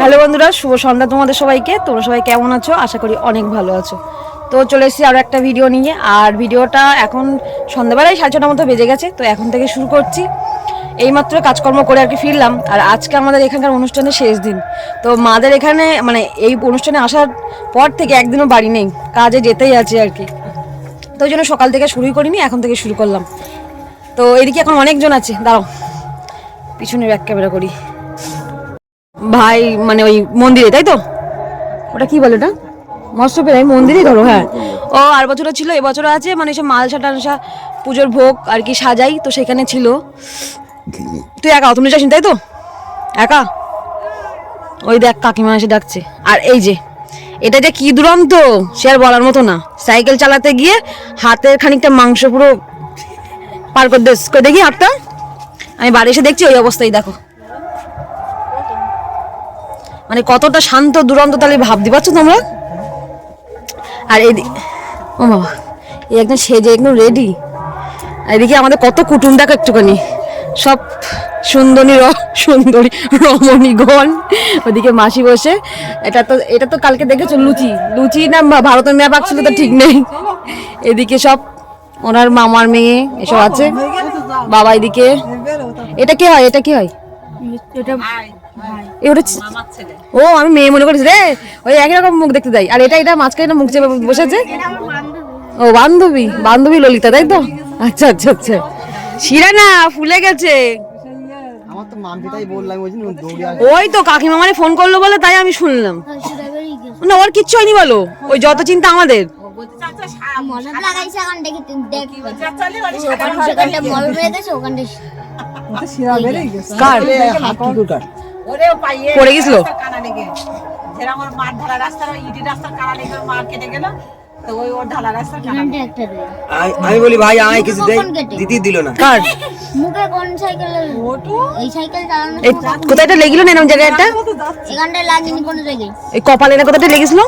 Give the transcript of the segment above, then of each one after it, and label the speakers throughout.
Speaker 1: Hello বন্ধুরা, শুভ সন্ধ্যা তোমাদের সবাইকে। তোমরা সবাই কেমন আছো? আশা করি অনেক ভালো আছো। তো চলে এসেছি আরও একটা ভিডিও নিয়ে। আর ভিডিওটা এখন সন্ধ্যাবেলায় 6:30 মতো বেজে গেছে, তো এখন থেকে শুরু করছি। এইমাত্র কাজকর্ম করে আর কি ফিরলাম। আর আজকে আমাদের এখানকার অনুষ্ঠানের শেষ দিন। তো মাদের এখানে মানে এই অনুষ্ঠানে আসার পর থেকে একদিনও বাড়ি নেই, কাজে যেতেই আছে আর কি। তো ওই জন্য সকাল থেকে শুরুই করিনি, এখন থেকে শুরু করলাম। তো এদিকে এখন অনেকজন আছে, দাঁড়াও পিছনে ব্যাক ক্যামেরা করি। ভাই মানে ওই মন্দিরে, তাই তো? ওটা কি বলে, ওটা মৎস্যপেরাই মন্দিরই ধরো। হ্যাঁ, ও আর বছরও ছিল, এবছরও আছে। মানে সব মালসা টালসা পুজোর ভোগ আর কি সাজাই, তো সেখানে ছিল। তুই একা? তুমি যাসনি তাই তো? একা? ওই দেখ কাকিমা এসে ডাকছে। আর এই যে এটা যে কি দুরন্ত, সে আর বলার মতো না। সাইকেল চালাতে গিয়ে হাতের খানিকটা মাংস পুরো পার করে দেখি হাতটা। আমি বাড়ি এসে দেখছি ওই অবস্থায়, দেখো মানে কতটা শান্ত দুরন্ত, তাহলে ভাবতে পারছো তোমরা? আর এদিকে ও বাবা, এই একদম সেজে একদম রেডি। আর এদিকে আমাদের কত কুটুম দেখো একটুখানি, সব সুন্দরী রমণীগণ। ওদিকে মাসি বসে। এটা তো কালকে দেখেছো লুচি না ভারতের মেয়ে পাচ্ছিল, তো ঠিক নেই। এদিকে সব ওনার মামার মেয়ে এসব আছে। বাবা এদিকে। এটা কি হয়? ও আমি মেয়ে মনে করেছি রে, ওই একই রকম মুখ দেখতে যাই। আর এটা মাঝখানে মুখ চেপে বসেছে। ও বান্ধবী ললিতা, তাই তো? আচ্ছা আচ্ছা আচ্ছা। শিরা না ফুলে গেছে। ওই তো কাকিমা মানে ফোন করলো বলে তাই আমি শুনলাম। না ওর কিচ্ছু হয়নি বলো, ওই যত চিন্তা আমাদের। পড়ে গেছিল।
Speaker 2: আমি বলি ভাই আমায় কিছু দিতে দিল না।
Speaker 1: কার
Speaker 3: মুখে কোন সাইকেল? এই সাইকেল চালানো
Speaker 1: কোথায়টা লেগেছিল না এরকম জায়গায় একটা?
Speaker 3: এখানটায় লাগেনি কোনো জায়গায়।
Speaker 1: এই কপালে না কোথায়টা লেগেছিল?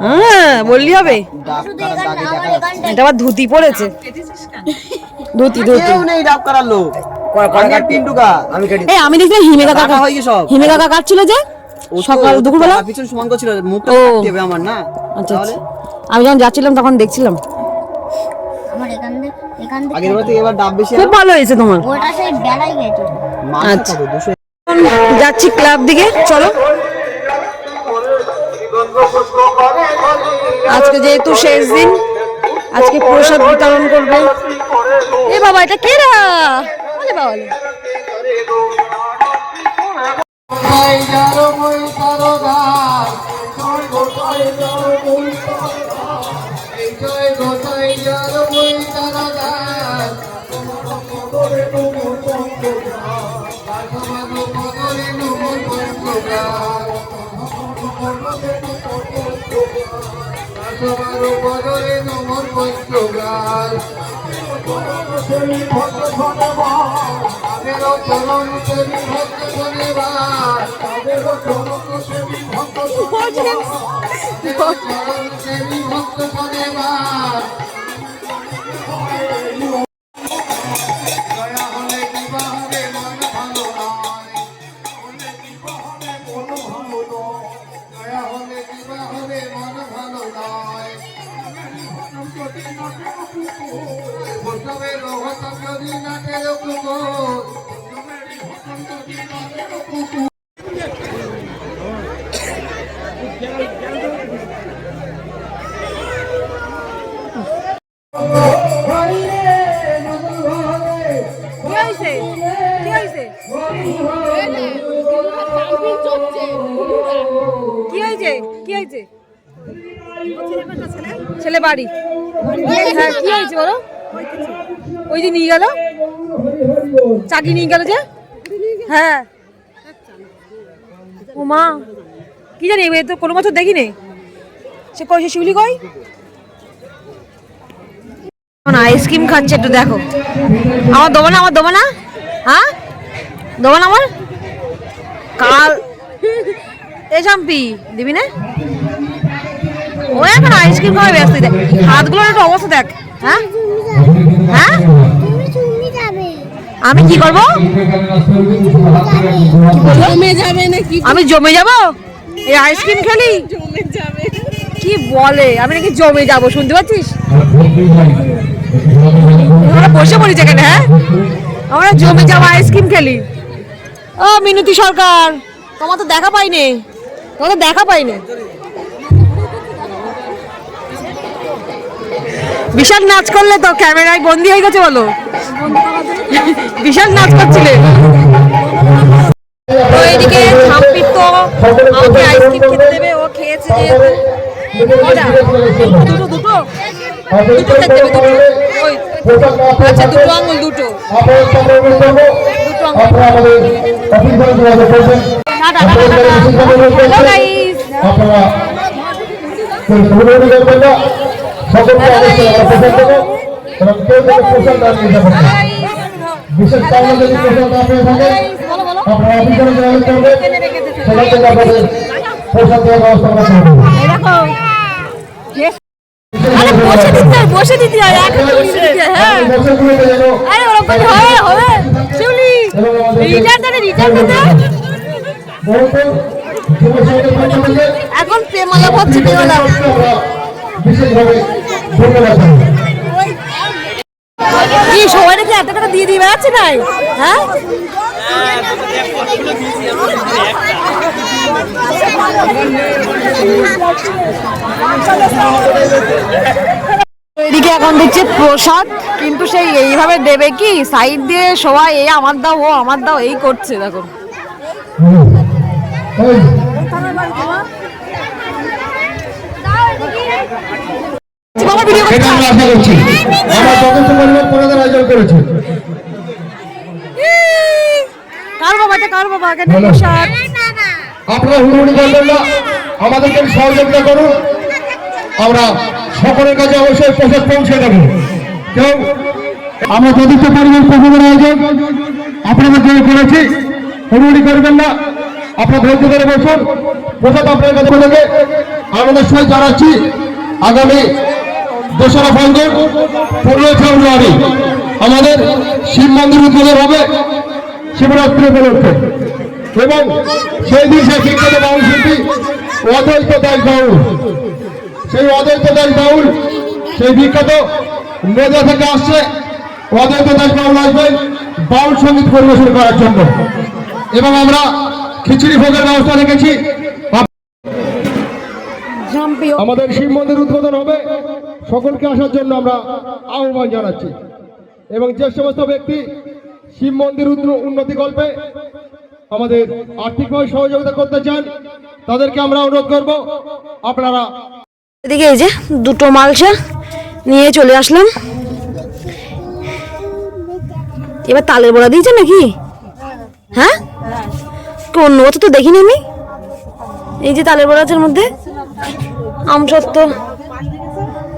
Speaker 1: হ্যাঁ বললি হবে। এটা আবার ধুতি পড়েছে। ধুতি
Speaker 2: নেই ডাব করার লোক।
Speaker 1: আমি দেখলাম হিমে কাকা কাটছিল যে সকাল দুপুরবেলা
Speaker 2: পিছন সমান করছিল, মুখটা দেবে আমার না।
Speaker 1: আচ্ছা আমি যখন যাচ্ছিলাম তখন দেখছিলাম।
Speaker 3: আমার এখান থেকে
Speaker 2: আগের বার থেকে এবার ডাব বেশি।
Speaker 1: খুব ভালো হয়েছে তোমার।
Speaker 3: ওটা সেই বেলাই গেছে।
Speaker 1: আচ্ছা যাচ্ছি ক্লাব দিকে, চলো। আজকে যেহেতু শেষ দিন, আজকে প্রসাদ বিতরণ করবে। এ বাবা, এটা কে রা? বলে বাবা ছেলে বাড়ি। হ্যাঁ কি হয়েছে বলো? ওই যে নিয়ে গেল, চাকি নিয়ে গেল যে। হ্যাঁ ও মা, কি জানি তো কোনো বছর দেখিনি। সে কই, সে শিউলি কই? আইসক্রিম খাচ্ছে, একটু দেখো। আমার দেবো না? হ্যাঁ দেবো না আমার? কাল এ চাম্পি দিবি না? ও এখন আইসক্রিম খাওয়া ব্যস্ত। দেখ হাতগুলোর একটু অবস্থা দেখ। হ্যাঁ আমি কি করব?
Speaker 4: জমে যাবে নাকি?
Speaker 1: আমি জমে যাব? এই আইসক্রিম খেলি?
Speaker 4: জমে যাবে।
Speaker 1: কি বলে? আমি নাকি জমে যাব, শুনতে পাচ্ছিস? আমরা বসে পড়ি যেখানে, হ্যাঁ আমরা জমে যাবো আইসক্রিম খেলি। ও মিনতি সরকার, তোমার তো দেখা পাইনি, তোমার তো দেখা পাইনি। বিশাল নাচ করলে তো, ক্যামেরায় বন্দি হয়ে গেছে বলো। বিশাল নাচ করছিলে। তো এইদিকে থাম্পির তো আমাকে আইসক্রিম খেতে দেবে, ও খেয়েছে যেহেতু। দুটো দুটো দুটো খেতে দেবে, দুটো। ওই আচ্ছা, দুটো আঙুল, দুটো দুটো আঙুল। Tata tata tata. Hello guys.
Speaker 5: বিশেষ কারণে যদি প্রসাদ না পেয়ে থাকে আপনারা অফিসে যোগাযোগ করবেন, সেখান থেকে আপনাদের প্রসাদ দেওয়ার ব্যবস্থা করা হবে।
Speaker 1: আরে বসে দিতে হয়, বসে দিতে হয়, এখন বসে দিতে হয়। হ্যাঁ আরে ওরকম হবে হবে। শিউলি রিটার্ন দে, রিটার্ন দে। এখন প্রেমালা হচ্ছে, প্রেমালা।
Speaker 5: বিশেষভাবে ধন্যবাদ।
Speaker 1: কি সবাই নাকি এত টাকা দিয়ে দিয়ে বেড়াচ্ছে নাই? হ্যাঁ এদিকে এখন দিচ্ছে প্রসাদ, কিন্তু সেই এইভাবে দেবে কি সাইড দিয়ে সবাই এই আমার দাও, ও আমার দাও, এই করছে দেখো। বাবা ভিডিও করছে।
Speaker 5: আমরা আশা করছি আমরা যথেষ্ট পরিমাণ প্রসাদের আয়োজন করেছি।
Speaker 1: কার বাবা, এটা কার বাবা? কেন প্রসাদ?
Speaker 5: আপনারা হুড়ুহুড়ি করবেন না, আমাদেরকে সহযোগিতা করুন, আমরা সকলের কাছে অবশ্যই প্রসাদ পৌঁছে দেবো। কেউ আমরা যথেষ্ট পরিমাণ প্রসাদের আয়োজন আপনাদের জন্য করেছি, হুড়ুহুড়ি করবেন না, আপনারা ধৈর্য ধরে বসুন। প্রসাদ আপনার কাছে থেকে আমাদের সবাই জানাচ্ছি আগামী 2রা ফাল্গুন 15 ফেব্রুয়ারি আমাদের শিব মন্দির উদ্বোধন হবে শিবরাত্রি উপলক্ষে, এবং সেই দিন সেই বিখ্যাত বাউল শিল্পী অদ্বৈত দাস বাউল, সেই অদ্বৈত দাস বাউল সেই বিখ্যাত নদিয়া থেকে আসছে। অদ্বৈত দাস বাউল আসবেন বাউল সঙ্গীত পরিবেশন করার জন্য, এবং আমরা খিচুড়ি ভোগের ব্যবস্থা রেখেছি। আমাদের শিব মন্দির উদ্বোধন হবে, সকলকে আসার জন্য আমরা আহ্বান জানাচ্ছি, এবং যে সমস্ত ব্যক্তি শিব মন্দির উন্নতি কল্পে আমাদের আর্থিকভাবে সহযোগিতা করতে চান তাদেরকে আমরা অনুরোধ করব আপনারা।
Speaker 1: এদিকে এই যে দুটো মালসা নিয়ে চলে আসলাম। এবার তালের বড়া দিয়েছে নাকি? হ্যাঁ অন্য বছর তো দেখিনি আমি। এই যে তালের বড়া আছে এর মধ্যে, আমসত্ত্ব,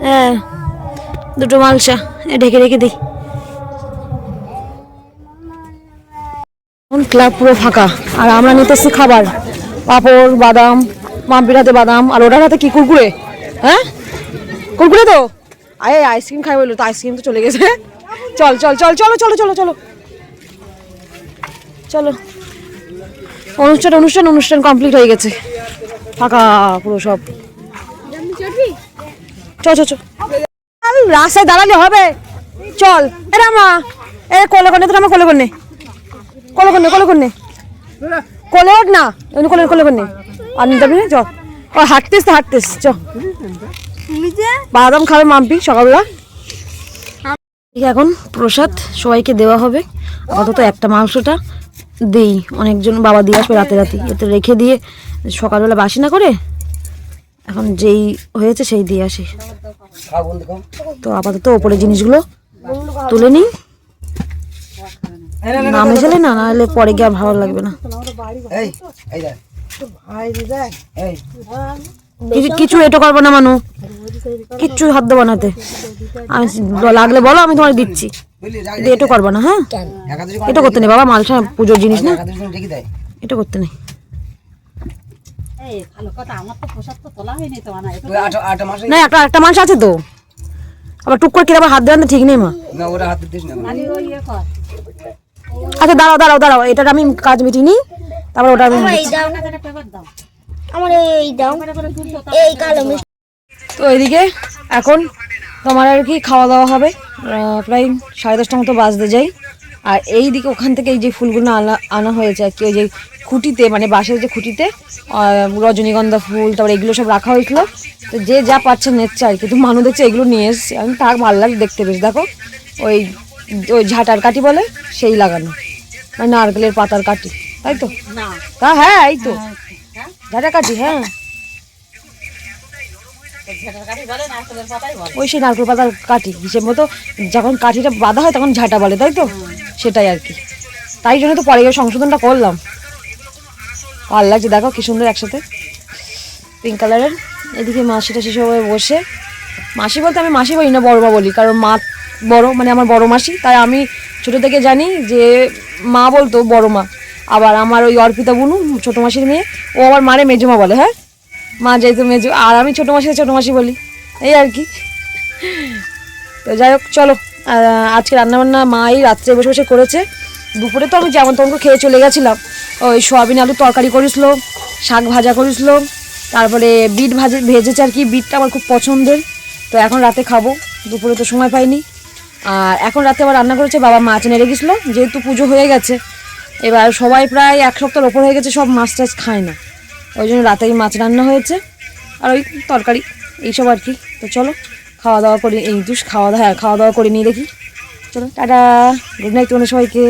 Speaker 1: হ্যাঁ দুটো মালসা ঢেকে রেখে দিই। ক্লাব পুরো ফাঁকা, আর আমরা নিতেছি খাবার, পাঁপড়, বাদাম, মাম্পির হাতে বাদাম, আর ওটার হাতে কি কুরকুরে? হ্যাঁ কুরকুরে তো। আরে আইসক্রিম খাই বললো তো, আইসক্রিম তো চলে গেছে। চল চল চল চলো চলো চলো চলো চলো। অনুষ্ঠান অনুষ্ঠান অনুষ্ঠান কমপ্লিট হয়ে গেছে, ফাঁকা পুরো সব। চল চল চল, রাস্তায় দাঁড়ালে হবে? চল এরা মা, এ কোলে কোনে, তোর আমার কোলে কোনে, কোলে কোনে, কোলে কোনে, কোলে ওঠ না, এমনি কোলে কোলে কোনে। আর নিতে পারবি না, চ। ও হাঁটতিস তো হাঁটতিস, চ। বাদাম খাবে মাম্পি সকালবেলা। এখন প্রসাদ সবাইকে দেওয়া হবে। আপাতত একটা মাংসটা দেই, অনেকজন বাবা দিয়ে আসবে রাতে রাতে, এতে রেখে দিয়ে সকালবেলা বাসি না করে এখন যেই হয়েছে সেই দিয়ে আসি। তো আপাতত ওপরে জিনিসগুলো তুলে নিই, না মেশালে না, নাহলে পরে গিয়ে আর ভালো লাগবে না। কিছু এটো করবো না মানু, কিচ্ছু হাত দেবো না হাতে। আমি লাগলে বলো, আমি তোমার দিচ্ছি, এটো করবো না। হ্যাঁ এটা করতে নেই বাবা, মালসা পুজোর জিনিস না, এটা করতে নেই। না একটা মাংস আছে তো, আবার টুক করে কিনে আবার হাত দেওয়ান ঠিক নেই মা। আচ্ছা দাঁড়াও দাঁড়াও দাঁড়াও, এটা আমি কাজ মিটিয়ে নিই, তারপর ওটা আমি
Speaker 3: আমার এই দাও, আমার এই দাও, এই কালো মিষ্টি।
Speaker 1: তো এদিকে এখন তোমার আর কি খাওয়া দাওয়া হবে, প্রায় 10:30টার মতো বাজতে যাই। আর এই দিকে ওখান থেকে এই যে ফুলগুলো আনা হয়েছে আর কি, ওই যে খুঁটিতে মানে বাঁশের যে খুঁটিতে রজনীগন্ধা ফুল, তারপর এগুলো সব রাখা হয়েছিল। তো যে যা পাচ্ছে নিচ্ছে আর কি। তো মানুষ দেখছে এগুলো নিয়ে এসছে, আমি তার ভালো লাগে দেখতে, বেশ দেখো ওই ওই ঝাঁটার কাঠি বলে সেই লাগানো, মানে নারকেলের পাতার কাঠি, তাই তো? তা হ্যাঁ এই তো ঝাঁটা কাঠি, হ্যাঁ ওই সেই নারকেল পাতার কাঠি হিসেব মতো, যখন কাঠিটা বাঁধা হয় তখন ঝাঁটা বলে, তাই তো? সেটাই আর কি, তাই জন্য তো পরে সংশোধনটা করলাম। ভালো লাগছে দেখো কি সুন্দর একসাথে পিঙ্ক কালারের। এদিকে মাসি টাসি সবাই বসে, মাসি বলতে আমি মাসি বলি না, বড় মা বলি, কারণ মা বড় মানে আমার বড় মাসি, তাই আমি ছোটো থেকে জানি যে মা বলতো বড় মা। আবার আমার ওই অর্পিতা বুনু ছোটো মাসির মেয়ে, ও আবার মারে মেজো মা বলে, হ্যাঁ মা যেহেতু মেজো, আর আমি ছোটো মাসি বলি, এই আর কি। তো যাই হোক চলো, আজকে রান্নাবান্না মাই রাত্রে বসে বসে করেছে। দুপুরে তো আমি যেমন তেমন খেয়ে চলে গেছিলাম, ওই সোয়াবিন আলুর তরকারি করেছিল, শাক ভাজা করেছিল, তারপরে বিট ভেজেছে আর কি, বিটটা আমার খুব পছন্দের। তো এখন রাতে খাবো, দুপুরে তো সময় পাইনি। আর এখন রাতে আবার রান্না করেছে বাবা, মাছ এনে রেখেছিলো, যেহেতু পুজো হয়ে গেছে, এবার সবাই প্রায় 1 সপ্তাহের ওপর হয়ে গেছে, সব মাছ টাছ খায় না, ওই জন্য রাতেই মাছ রান্না হয়েছে আর ওই তরকারি এইসব আর কি। তো চলো খাওয়া দাওয়া করি, এই খাওয়া দাওয়া করে নিয়ে দেখি। চলো টাটা, গুড নাইট তোমাদের সবাইকে।